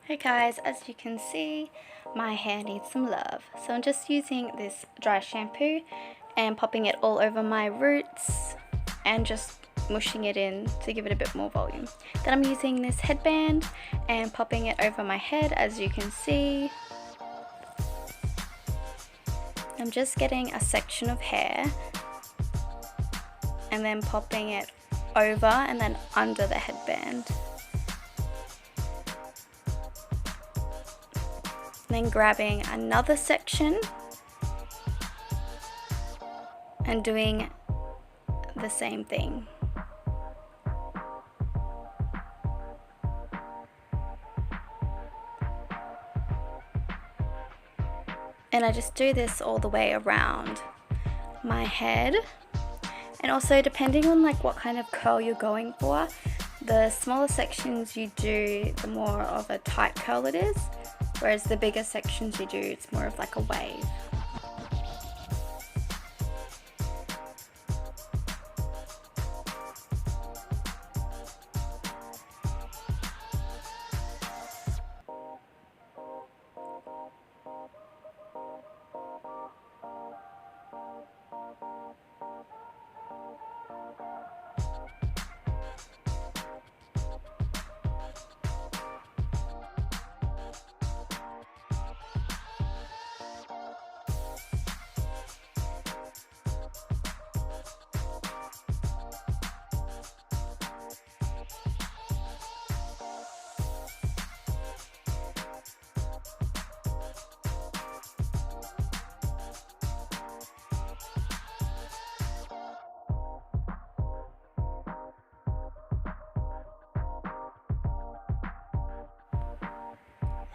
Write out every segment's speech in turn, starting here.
Hey guys, as you can see, my hair needs some love. So I'm just using this dry shampoo and popping it all over my roots and just mushing it in to give it a bit more volume. Then I'm using this headband and popping it over my head, as you can see. I'm just getting a section of hair and then popping it over and then under the headband. Then grabbing another section and doing the same thing. And I just do this all the way around my head. And also, depending on what kind of curl you're going for, the smaller sections you do, the more of a tight curl it is. Whereas the bigger sections you do, it's more of like a wave.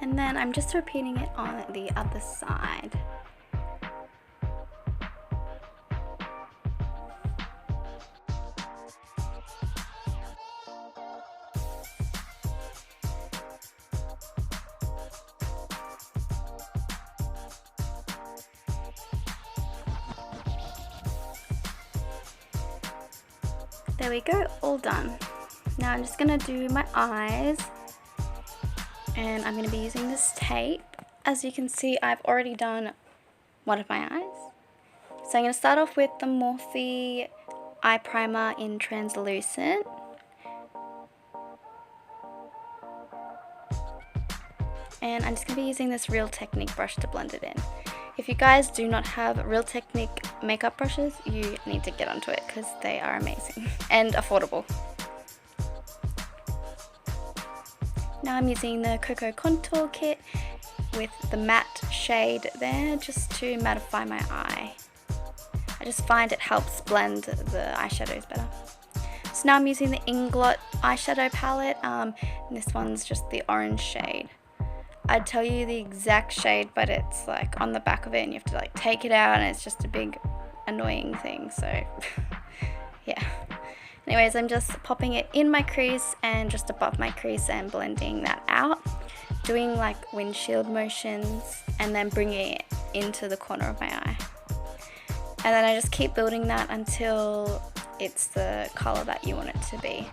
And then I'm just repeating it on the other side. There we go, all done. Now I'm just gonna do my eyes. And I'm going to be using this tape. As you can see, I've already done one of my eyes. So I'm going to start off with the Morphe eye primer in translucent. And I'm just going to be using this Real Technique brush to blend it in. If you guys do not have Real Technique makeup brushes, you need to get onto it because they are amazing and affordable. Now I'm using the Coca contour kit with the matte shade there just to mattify my eye. I just find it helps blend the eyeshadows better. So now I'm using the Inglot eyeshadow palette, and this one's just the orange shade. I'd tell you the exact shade, but it's on the back of it and you have to take it out and it's just a big annoying thing, so yeah. Anyways, I'm just popping it in my crease and just above my crease and blending that out. Doing windshield motions and then bringing it into the corner of my eye. And then I just keep building that until it's the color that you want it to be.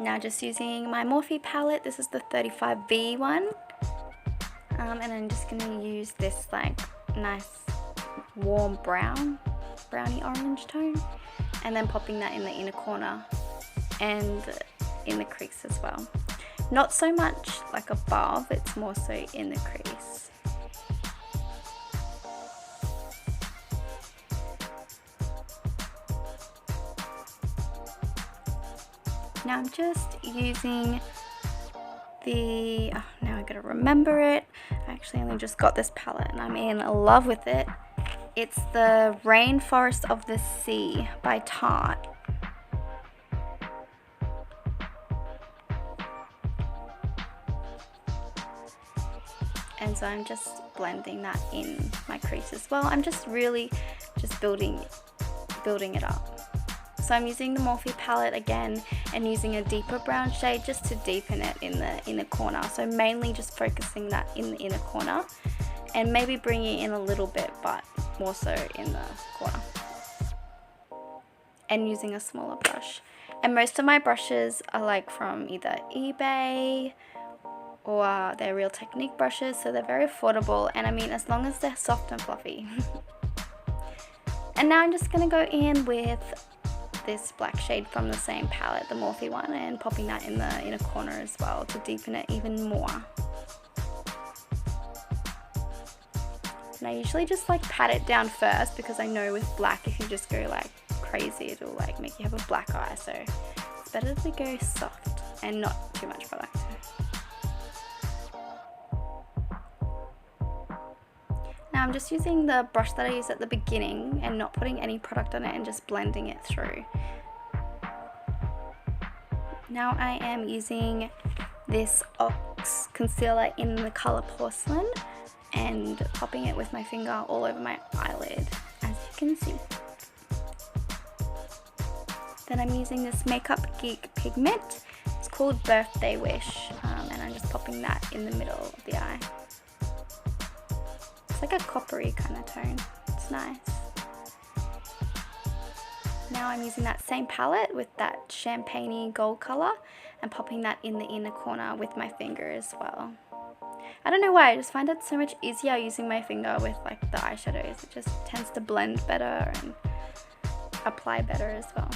Now just using my Morphe palette, this is the 35V one, and I'm just going to use this nice warm browny orange tone, and then popping that in the inner corner and in the crease as well. Not so much above, it's more so in the crease. Now I'm just using the, now I gotta remember it. I actually only just got this palette and I'm in love with it. It's the Rainforest of the Sea by Tarte. And so I'm just blending that in my crease as well. I'm just really building it up. So I'm using the Morphe palette again, and and using a deeper brown shade just to deepen it in the inner corner. So mainly just focusing that in the inner corner and maybe bringing in a little bit, but more so in the corner. And using a smaller brush. And most of my brushes are like from either eBay or they're Real Technique brushes, so they're very affordable, and I mean, as long as they're soft and fluffy. And now I'm just going to go in with this black shade from the same palette, the Morphe one, and popping that in the inner corner as well to deepen it even more. And I usually just like pat it down first, because I know with black, if you just go like crazy, it'll like make you have a black eye, so it's better to go soft and not too much product. Now I'm just using the brush that I used at the beginning and not putting any product on it and just blending it through. Now I am using this Ox concealer in the colour Porcelain and popping it with my finger all over my eyelid, as you can see. Then I'm using this Makeup Geek pigment. It's called Birthday Wish, and I'm just popping that in the middle of the eye. It's like a coppery kind of tone. It's nice. Now I'm using that same palette with that champagne-y gold colour and popping that in the inner corner with my finger as well. I don't know why, I just find it so much easier using my finger with like the eyeshadows. It just tends to blend better and apply better as well.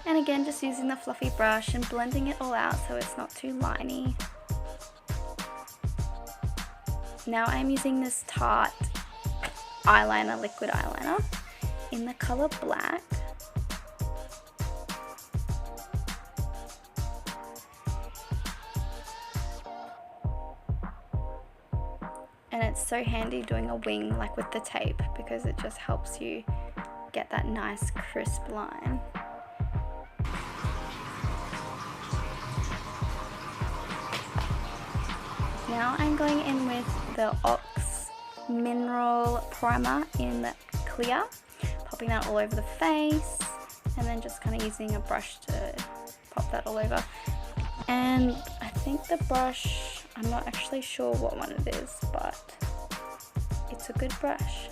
And again, just using the fluffy brush and blending it all out so it's not too liney. Now I'm using this Tarte eyeliner, liquid eyeliner, in the colour Black. And it's so handy doing a wing like with the tape, because it just helps you get that nice crisp line. Now I'm going in with the Ox Mineral Primer in clear, popping that all over the face, and then just kind of using a brush to pop that all over. And I think the brush, I'm not actually sure what one it is, but it's a good brush.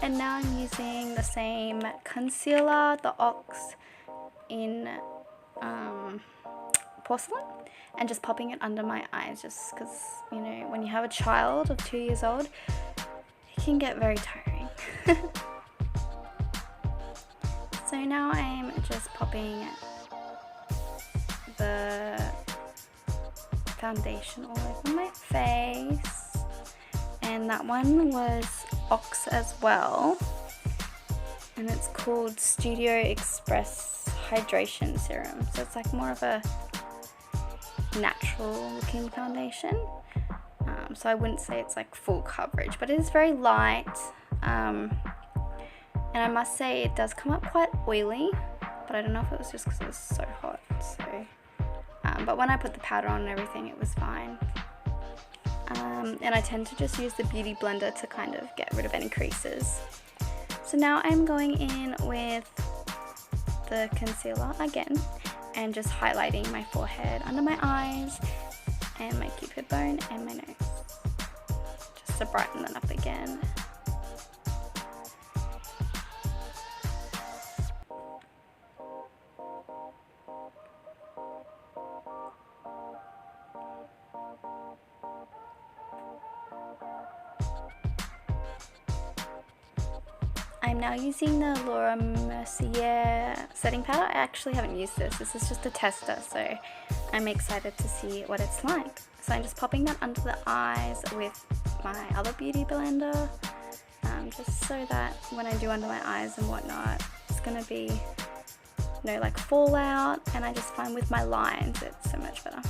And now I'm using the same concealer, the Ox in Porcelain, and just popping it under my eyes, just because, you know, when you have a child of 2 years old, it can get very tiring. So now I'm just popping the foundation all over my face, and that one was Ox as well, and it's called Studio Express Hydration Serum, so it's like more of a natural looking foundation, so I wouldn't say it's like full coverage, but it is very light, and I must say it does come up quite oily, but I don't know if it was just because it was so hot, so but when I put the powder on and everything, it was fine. And I tend to just use the beauty blender to kind of get rid of any creases. So now I'm going in with the concealer again and just highlighting my forehead, under my eyes, and my cupid bone and my nose, just to brighten that up again. I'm now using the Mercier setting powder. I actually haven't used this. This is just a tester, so I'm excited to see what it's like. So I'm just popping that under the eyes with my other beauty blender, just so that when I do under my eyes and whatnot, it's gonna be no like fallout, and I just find with my lines it's so much better.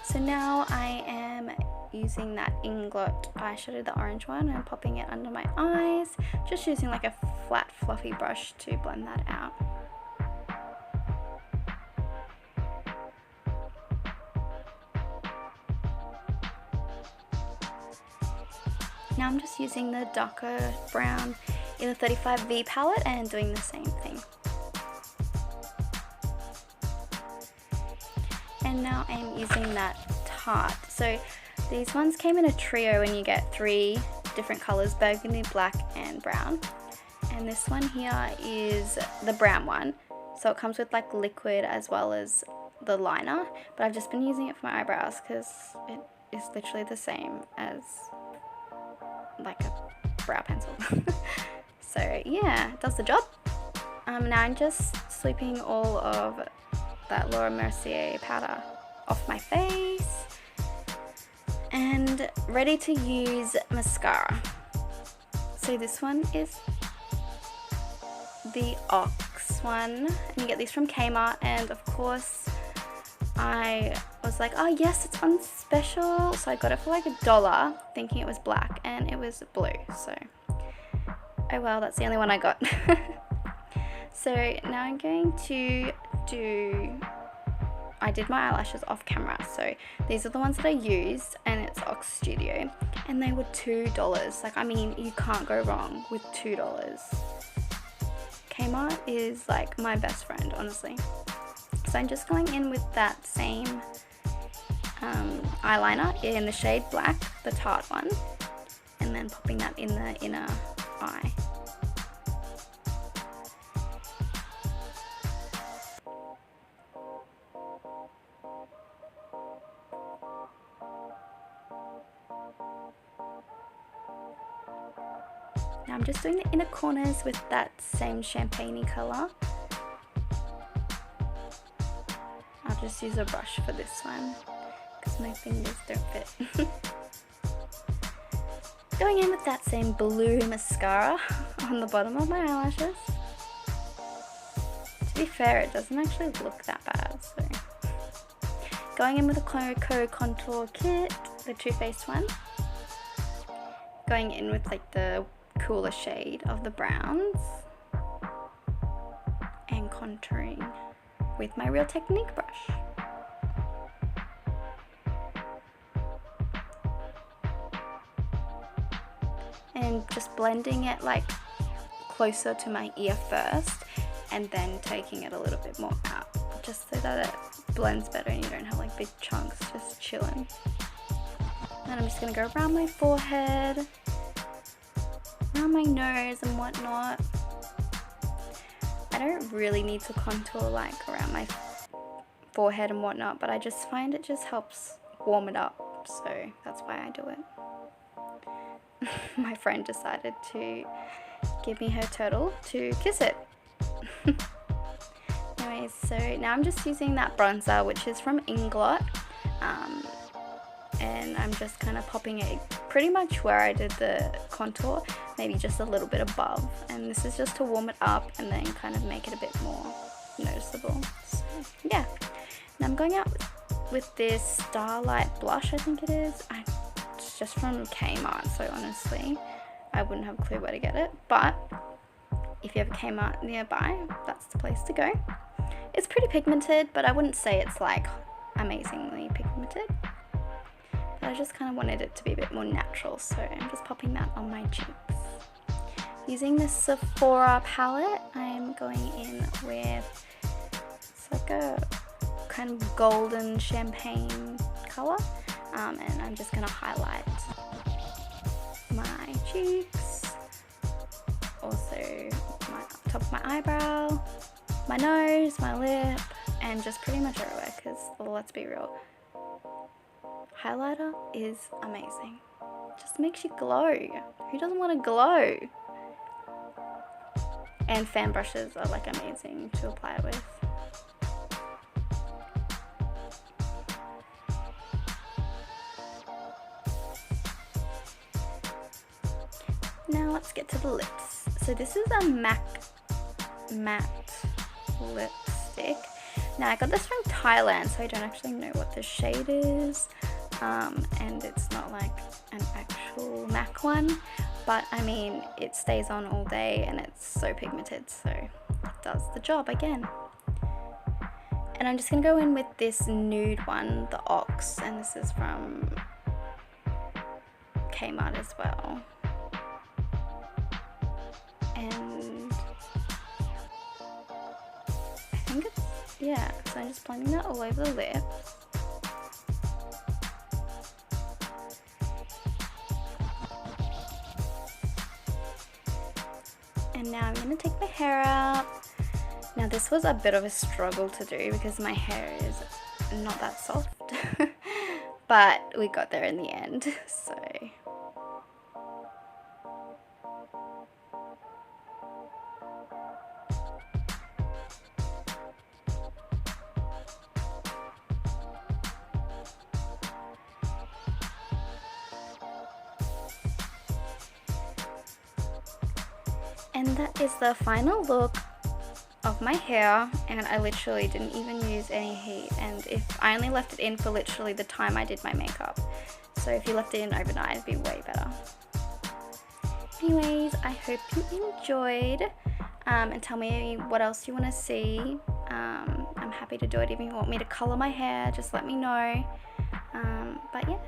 So now I am using that Inglot eyeshadow, the orange one, and popping it under my eyes, just using like a flat fluffy brush to blend that out. Now I'm just using the darker brown in the 35V palette and doing the same thing. And now I'm using that Tarte. So these ones came in a trio and you get 3 different colors, burgundy, black and brown. And this one here is the brown one. So it comes with like liquid as well as the liner. But I've just been using it for my eyebrows because it is literally the same as like a brow pencil. So yeah, it does the job. Now I'm just sweeping all of that Mercier powder off my face and ready to use mascara. So this one is the Ox one, and you get these from Kmart, and of course I was like, oh yes, it's on special, so I got it for like $1 thinking it was black and it was blue. So oh well, that's the only one I got. So now I'm going to I did my eyelashes off camera, so these are the ones that I used, and it's Ox Studio, and they were $2. Like, I mean, you can't go wrong with $2. Kmart is like my best friend, honestly. So I'm just going in with that same eyeliner in the shade black, the Tarte one, and then popping that in the inner eye. Now I'm just doing the inner corners with that same champagne-y colour. I'll just use a brush for this one because my fingers don't fit. Going in with that same blue mascara on the bottom of my eyelashes. To be fair, it doesn't actually look that bad. So, going in with a Coca contour kit, the Too Faced one. Going in with like the cooler shade of the browns and contouring with my Real Technique brush. And just blending it like closer to my ear first and then taking it a little bit more out, just so that it blends better and you don't have like big chunks just chilling. And I'm just gonna go around my forehead, around my nose and whatnot. I don't really need to contour like around my forehead and whatnot, but I just find it just helps warm it up, so that's why I do it. My friend decided to give me her turtle to kiss it. Anyways, so now I'm just using that bronzer, which is from Inglot, and I'm just kind of popping it pretty much where I did the contour, maybe just a little bit above, and this is just to warm it up and then kind of make it a bit more noticeable. So yeah, now I'm going out with this Starlet blush, I think it is. It's just from Kmart, so honestly I wouldn't have a clue where to get it, but if you have a Kmart nearby, that's the place to go. It's pretty pigmented, but I wouldn't say it's like amazingly pigmented. But I just kind of wanted it to be a bit more natural, so I'm just popping that on my cheeks. Using the Sephora palette, I'm going in with, it's like a kind of golden champagne colour, and I'm just going to highlight my cheeks, also my top of my eyebrow, my nose, my lip, and just pretty much everywhere, because let's be real, highlighter is amazing. Just makes you glow. Who doesn't want to glow? And fan brushes are like amazing to apply it with. Now let's get to the lips. So this is a MAC matte lipstick. Now I got this from Thailand, so I don't actually know what the shade is, and it's not like an actual MAC one, but I mean it stays on all day and it's so pigmented, so it does the job again. And I'm just gonna go in with this nude one, the Ox, and this is from Kmart as well. and I think it's, yeah, so I'm just blending that all over the lip. And now I'm going to take my hair out. Now this was a bit of a struggle to do because my hair is not that soft, but we got there in the end, so. And that is the final look of my hair, and I literally didn't even use any heat, and if I only left it in for literally the time I did my makeup, so if you left it in overnight it'd be way better. Anyways, I hope you enjoyed, and tell me what else you want to see. I'm happy to do it. If you want me to color my hair, just let me know. But yeah.